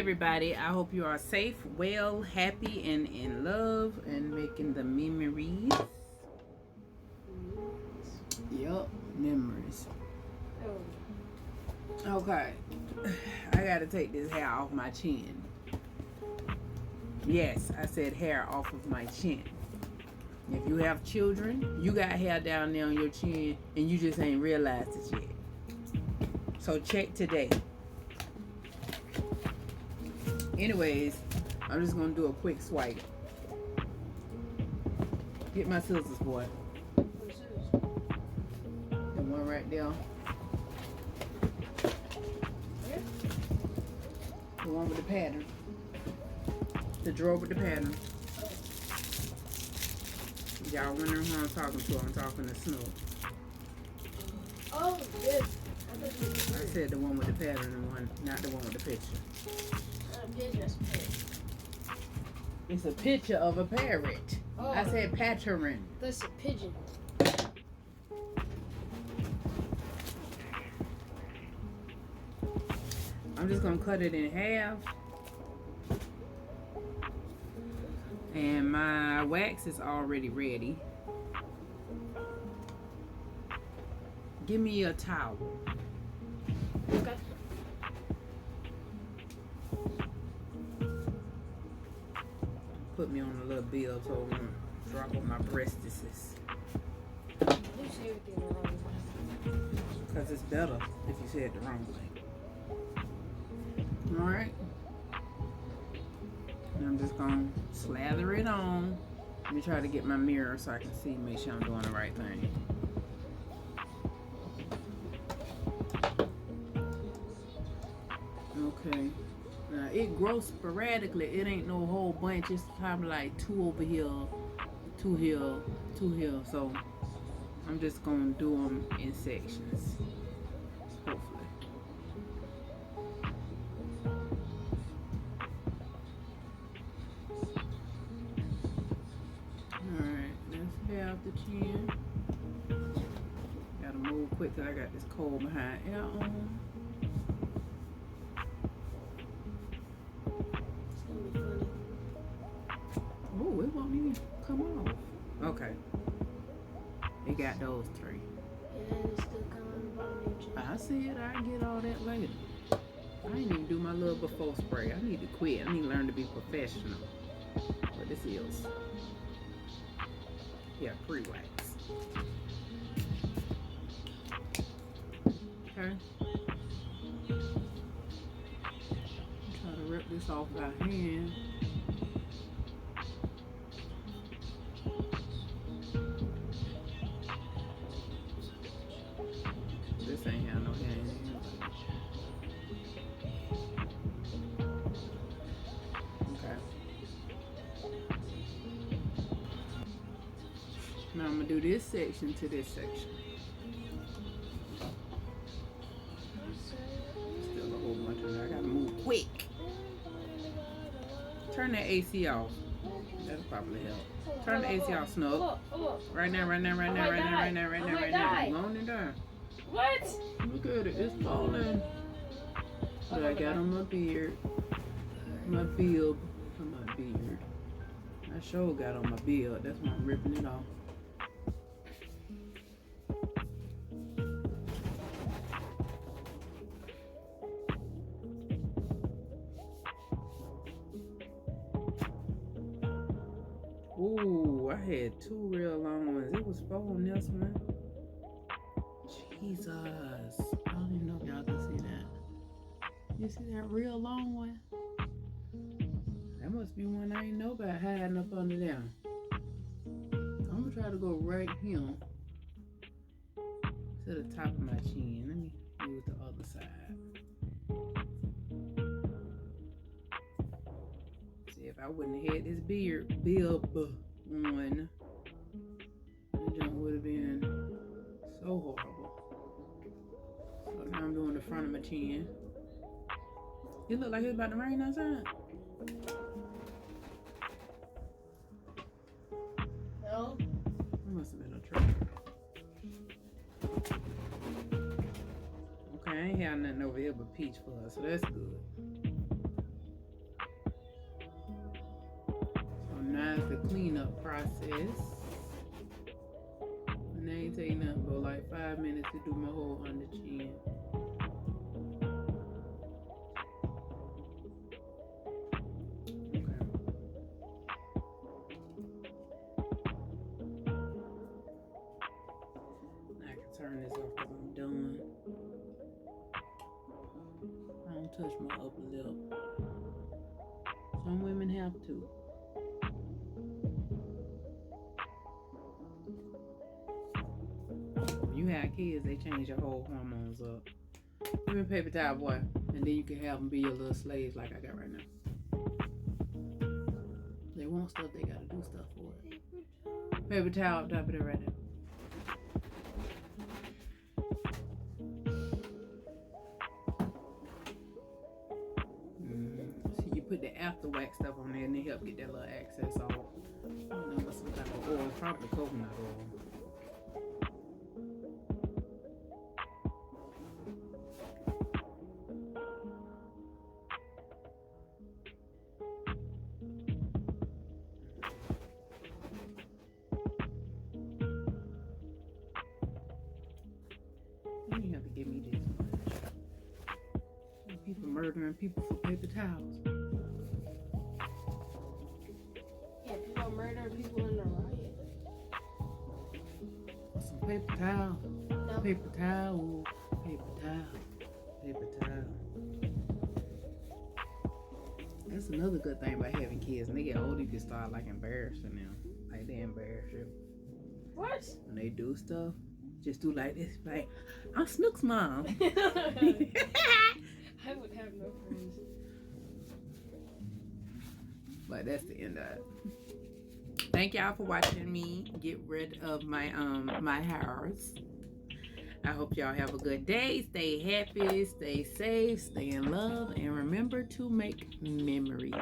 everybody. I hope you are safe, well, happy, and in love, and making the memories. Yup, memories. Okay, I gotta take this hair off my chin. Yes, I said hair off of my chin. If you have children, you got hair down there on your chin, and you just ain't realized it yet. So check today. Anyways, I'm just gonna do a quick swipe. Get my scissors, boy. The one right there. The one with the pattern. The drawer with the pattern. Y'all wondering who I'm talking to? I'm talking to Snoop. Oh, yes. I said the one with the pattern, the one, not the one with the picture. It's a picture of a parrot. Oh. I said pattern. That's a pigeon. I'm just gonna cut it in half. And my wax is already ready. Give me a towel. Okay. Put me on a little bill so I won't drop on my breastises. You say everything the wrong way. Because it's better if you say it the wrong way. Alright. And I'm just going to slather it on. Let me try to get my mirror so I can see, make sure I'm doing the right thing. Okay. Now, it grows sporadically. It ain't no whole bunch. It's probably like two over here, two here, two here. So, I'm just going to do them in sections. Hopefully. Alright, let's have the chin. Gotta move quick because I got this cold behind ear on. Oh, it won't even come off. Okay. It got those three. And it's still coming on the bottom of your chin. I see it. I get all that later. I didn't even do my little before spray. I need to quit. I need to learn to be professional. What this is. Yeah, pre-wax. Okay. Try to rip this off by hand. This ain't have no hand in it. Okay. Now I'm gonna do this section to this section. Still a whole bunch of that. I gotta move quick. Turn that AC off. That'll probably help. Turn the AC off, Snook. Right now, right now, right now, right now, right now, right now, right now. Go on and down. What? Look at it, it's falling. But I got on my beard. My bib. My beard. I sure got on my beard. That's why I'm ripping it off. Ooh, I had two real long ones. It was four on this one. Jesus. I don't even know if y'all can see that. You see that real long one? That must be one I ain't know about hiding up under there. I'm gonna try to go right here to the top of my chin. Let me use the other side. See, if I wouldn't have had this bib on, that junk would have been so horrible. So now I'm doing the front of my chin. It look like it's about to rain outside. No. It must have been a truck. Okay, I ain't had nothing over here but peach fuzz, so that's good. now it's the cleanup process. And they ain't taking nothing but like 5 minutes to do my whole under chin. Okay. I can turn this off because I'm done. I don't touch my upper lip. Some women have to. When you have kids, they change your whole hormones up. Give me a paper towel, boy, and then you can have them be your little slaves like I got right now. They want stuff, they gotta do stuff for it. Paper towel up top of it right there. So you put the after wax stuff on there and they help get that little excess off. I don't know what's some type of oil, probably coconut oil. You didn't have to give me this much. People murdering people for paper towels. Yeah, people murdering people in the riot. Some paper towel. No. Paper towel. Paper towel. Paper towel. That's another good thing about having kids. When they get older, you can start like embarrassing them. Like they embarrass you. What? When they do stuff, just do like this. Like, I'm Snook's mom. I would have no friends. But that's the end of it. Thank y'all for watching me get rid of my my hairs. I hope y'all have a good day. Stay happy, stay safe, stay in love, and remember to make memories.